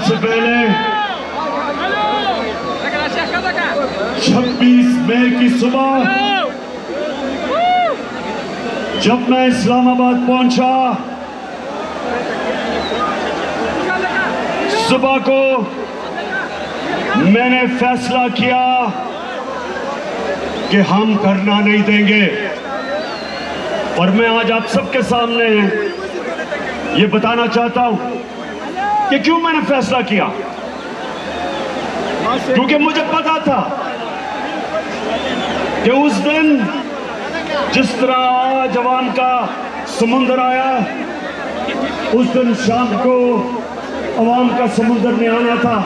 से पहले 26 मई की सुबह जब मैं इस्लामाबाद पहुंचा, सुबह को मैंने फैसला किया कि हम करना नहीं देंगे। और मैं आज आप सबके सामने ये बताना चाहता हूं कि क्यों मैंने फैसला किया। क्योंकि मुझे पता था कि उस दिन जिस तरह आज अवाम का समुंदर आया, उस दिन शाम को अवाम का समुंदर नहीं आना था।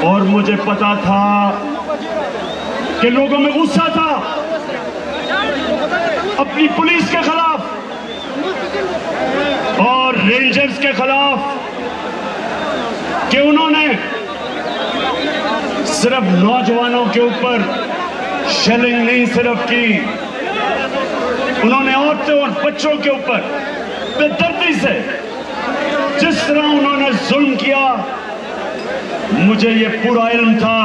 और मुझे पता था कि लोगों में गुस्सा था अपनी पुलिस के खिलाफ और रेंजर्स के खिलाफ कि उन्होंने सिर्फ नौजवानों के ऊपर शेलिंग नहीं सिर्फ की, उन्होंने औरतों और बच्चों के ऊपर बेदर्दी से जिस तरह उन्होंने जुल्म किया। मुझे ये पूरा इल्म था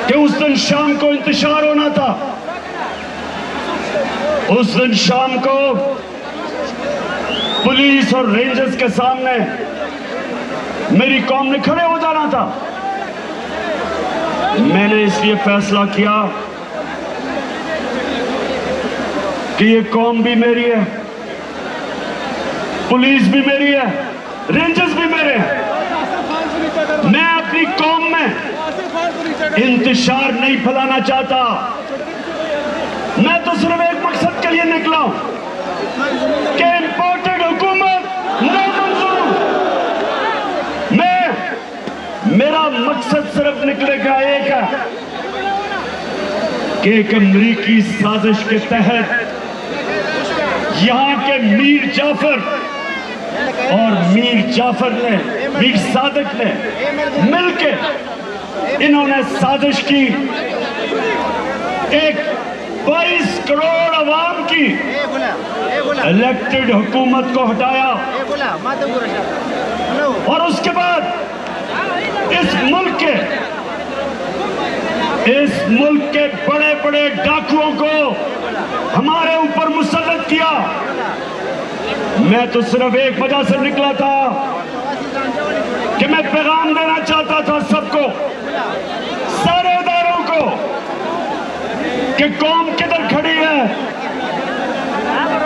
कि उस दिन शाम को इंतशार होना था। उस दिन शाम को पुलिस और रेंजर्स के सामने मेरी कौम ने खड़े हो जाना था। मैंने इसलिए फैसला किया कि ये कौम भी मेरी है, पुलिस भी मेरी है, रेंजर्स भी मेरे हैं। मैं अपनी कौम में इंतशार नहीं फैलाना चाहता। मैं तो सिर्फ एक मकसद के लिए निकला हूं कि इंपोर्टेड हुकूमत नामंजूर। मेरा मकसद सिर्फ निकले का एक है कि एक अमरीकी साजिश के तहत यहां के मीर जाफर और मीर सादिक ने मिलकर इन्होंने साजिश की, एक 22 करोड़ अवाम की इलेक्टेड हुकूमत को हटाया। और उसके बाद इस मुल्क के बड़े बड़े डाकुओं को हमारे ऊपर मुसल्लत किया। मैं तो सिर्फ एक वजह से निकला था कि मैं पैगाम देना चाहता था सबको, सारे इदारों को, कि कौम किधर खड़ी है,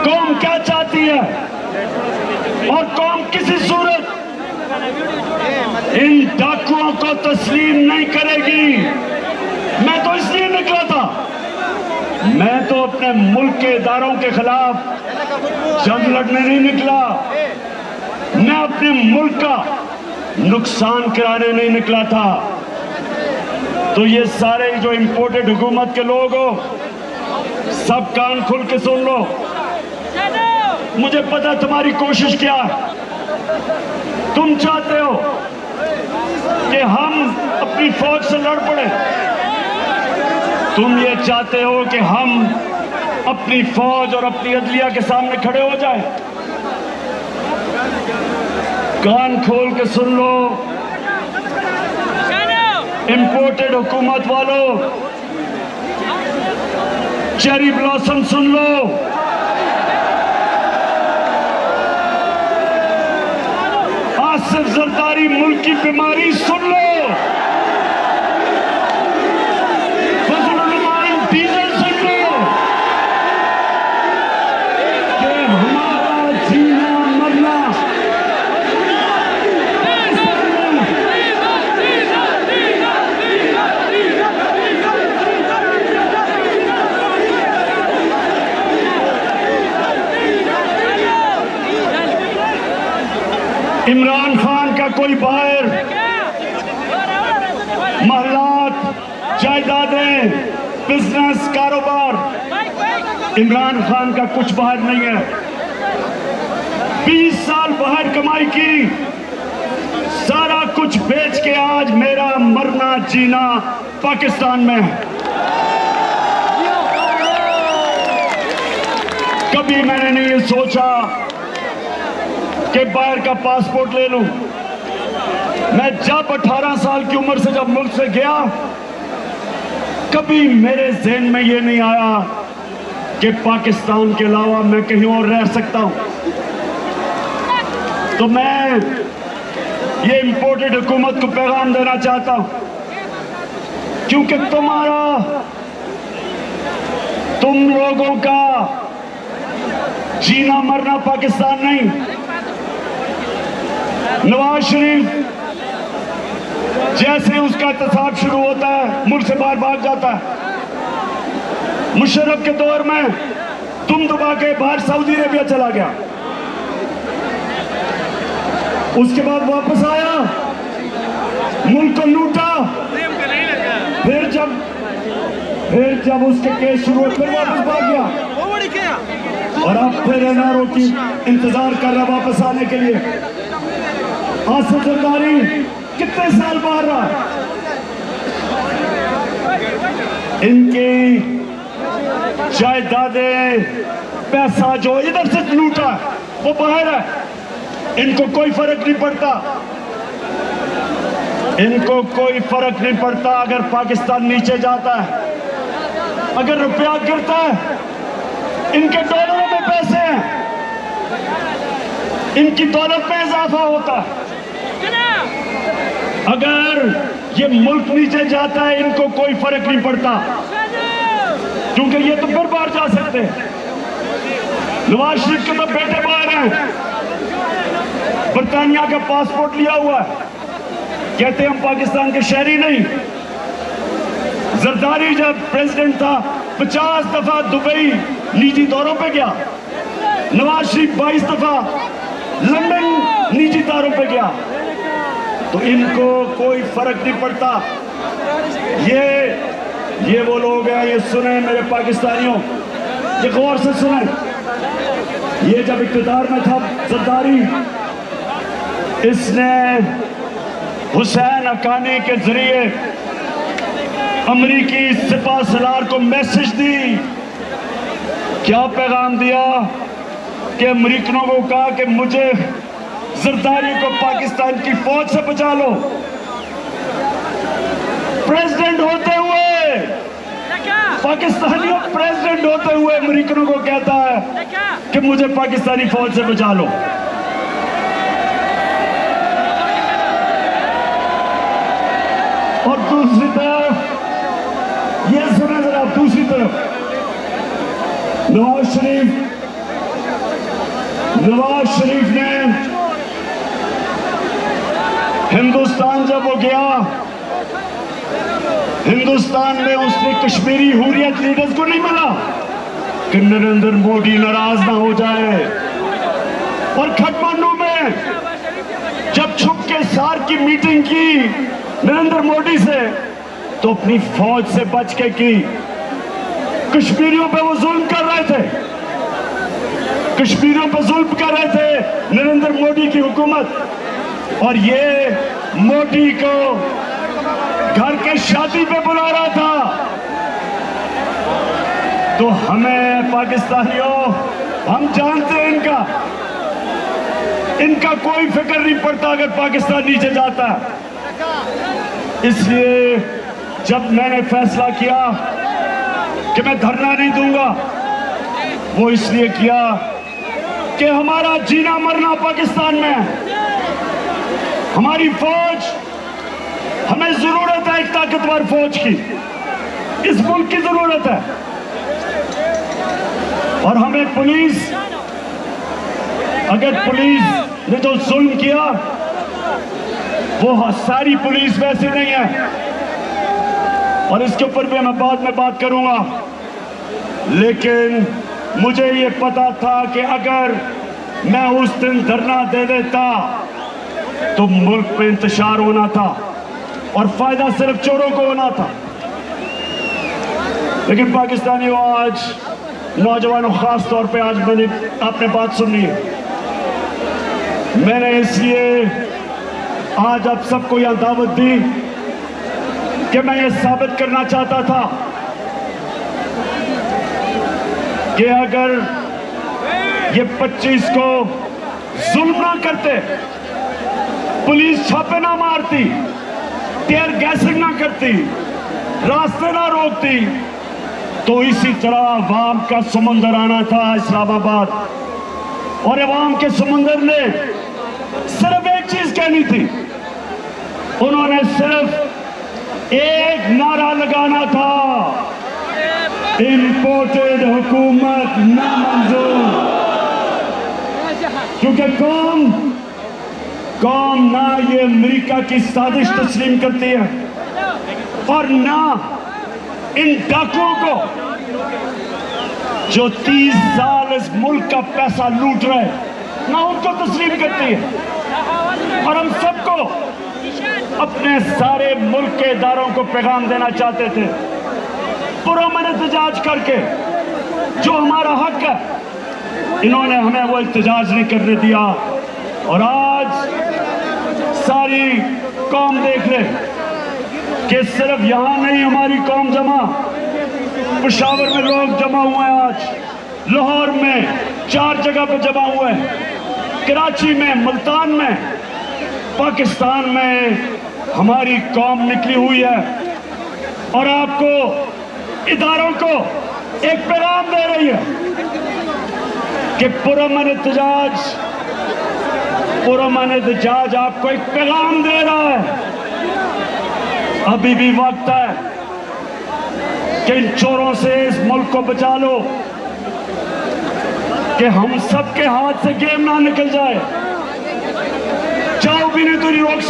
कौम क्या चाहती है और कौम किसी सूरत इन डाकुओं को तस्लीम नहीं करेगी। मैं तो इसलिए निकला था, मैं तो अपने मुल्क के इदारों के खिलाफ जंग लड़ने नहीं निकला, मैं अपने मुल्क का नुकसान कराने नहीं निकला था। तो ये सारे जो इंपोर्टेड हुकूमत के लोग हो, सब कान खुल के सुन लो। मुझे पता तुम्हारी कोशिश क्या है। तुम चाहते हो कि हम अपनी फौज से लड़ पड़े, तुम ये चाहते हो कि हम अपनी फौज और अपनी अदलिया के सामने खड़े हो जाएं। कान खोल के सुन लो इंपोर्टेड हुकूमत वालों, चेरी ब्लॉसम सुन लो, आसिफ जरदारी मुल्क की बीमारी सुन लो, डीजल सुन लो, कि हमारा जीना मरना इमरान खान का कोई बाहर महलात, जायदादें, बिजनेस, कारोबार, इमरान खान का कुछ बाहर नहीं है। 20 साल बाहर कमाई की, सारा कुछ बेच के आज मेरा मरना जीना पाकिस्तान में है। कभी मैंने नहीं ये सोचा कि बाहर का पासपोर्ट ले लूं। मैं जब 18 साल की उम्र से जब मुल्क से गया, कभी मेरे ज़हन में ये नहीं आया कि पाकिस्तान के अलावा मैं कहीं और रह सकता हूं। तो मैं ये इंपोर्टेड हुकूमत को पैगाम देना चाहता हूं, क्योंकि तुम लोगों का जीना मरना पाकिस्तान नहीं। नवाज शरीफ जैसे उसका एहतसाब शुरू होता है, मुल्क से बाहर भाग जाता है। मुशर्रफ के दौर में तुम दबा के बाहर सऊदी अरेबिया चला गया, उसके बाद वापस आया, मुल्क को लूटा, फिर जब उसके केस शुरू हुए फिर वापस भाग गया, और अब फिर एनआरओ की इंतजार कर रहा वापस आने के लिए। आसिफ जरदारी कितने साल बाहर रहा, इनकी जायदादें, पैसा जो इधर से लूटा वो बाहर है, इनको कोई फर्क नहीं पड़ता। इनको कोई फर्क नहीं पड़ता अगर पाकिस्तान नीचे जाता है, अगर रुपया गिरता है। इनके डॉलरों में पैसे हैं, इनकी दौलत में इजाफा होता है। अगर ये मुल्क नीचे जाता है, इनको कोई फर्क नहीं पड़ता, क्योंकि ये तो फिर बाहर जा सकते हैं। नवाज शरीफ के तो बेटे बाहर हैं, बरतानिया का पासपोर्ट लिया हुआ है, कहते हम पाकिस्तान के शहरी नहीं। जरदारी जब प्रेसिडेंट था 50 दफा दुबई निजी दौरों पे गया, नवाज शरीफ 22 दफा लंदन निजी दौरों पे गया, तो इनको कोई फर्क नहीं पड़ता। ये वो लोग हैं, ये सुने मेरे पाकिस्तानियों, ये गौर से सुने। ये जब इक़्तिदार में था जरदारी, इसने हुसैन हक्कानी के जरिए अमरीकी सिपा सलार को मैसेज दी। क्या पैगाम दिया कि अमरीकनों को कहा कि मुझे जरदारी को पाकिस्तान की फौज से बचा लो। प्रेसिडेंट होते हुए, पाकिस्तानियों प्रेसिडेंट होते हुए अमरीकनों को कहता है कि मुझे पाकिस्तानी फौज से बचा लो। और दूसरी तरफ ये सुने जरा, दूसरी तरफ नवाज शरीफ ने हिंदुस्तान जब वो गया, हिंदुस्तान में उसने कश्मीरी हुर्रियत लीडर्स को नहीं मिला कि नरेंद्र मोदी नाराज ना हो जाए। और काठमांडू में जब छुप के सार की मीटिंग की नरेंद्र मोदी से, तो अपनी फौज से बच के की। कश्मीरियों पे वो जुल्म कर रहे थे, कश्मीरियों पे जुल्म कर रहे थे नरेंद्र मोदी की हुकूमत, और ये मोदी को घर के शादी पे बुला रहा था। तो हमें पाकिस्तानियों, हम जानते हैं इनका कोई फिक्र नहीं पड़ता अगर पाकिस्तान नीचे जाता है। इसलिए जब मैंने फैसला किया कि मैं धरना नहीं दूंगा, वो इसलिए किया कि हमारा जीना मरना पाकिस्तान में है। हमारी फौज, हमें जरूरत है एक ताकतवर फौज की, इस मुल्क की जरूरत है। और हमें पुलिस, अगर पुलिस ने जो जुल्म किया, वो सारी पुलिस वैसे नहीं है, और इसके ऊपर भी मैं बाद में बात करूंगा। लेकिन मुझे ये पता था कि अगर मैं उस दिन धरना दे देता तो मुल्क पे इंतशार होना था और फायदा सिर्फ चोरों को होना था। लेकिन पाकिस्तानियों, आज नौजवानों, खास तौर पे आज आपने बात सुनी है, मैंने इसलिए आज आप सबको यह दावत दी कि मैं ये साबित करना चाहता था कि अगर ये 25 को जुल्म ना करते, पुलिस छापे ना मारती, टीयर गैसिंग ना करती, रास्ते ना रोकती, तो इसी तरह अवाम का समंदर आना था इस्लामाबाद। और अवाम के समंदर ने सिर्फ एक चीज कहनी थी, उन्होंने सिर्फ एक नारा लगाना था, इंपोर्टेड हुकूमत नामंजूर। क्योंकि कौम ना ये अमेरिका की साजिश तस्लीम करती है और ना इन डाकुओं को जो 30 साल इस मुल्क का पैसा लूट रहे, ना उनको तस्लीम करती है। और हम सबको अपने सारे मुल्क के इदारों को पैगाम देना चाहते थे, पुरअमन एहतजाज करके, जो हमारा हक है, इन्होंने हमें वो एहतजाज नहीं करने दिया। और आज सारी कौम देख ले कि सिर्फ यहां नहीं हमारी कौम जमा, पेशावर में लोग जमा हुए हैं, आज लाहौर में 4 जगह पर जमा हुए हैं, कराची में, मुल्तान में, पाकिस्तान में हमारी कौम निकली हुई है। और आपको इदारों को एक पैगाम दे रही है कि पुरअमन एहतजाज आपको एक पैगाम दे रहा है, अभी भी वक्त है कि इन चोरों से इस मुल्क को बचा लो, कि हम सबके हाथ से गेम ना निकल जाए। चाहो भी नहीं तो नहीं रोक सकते।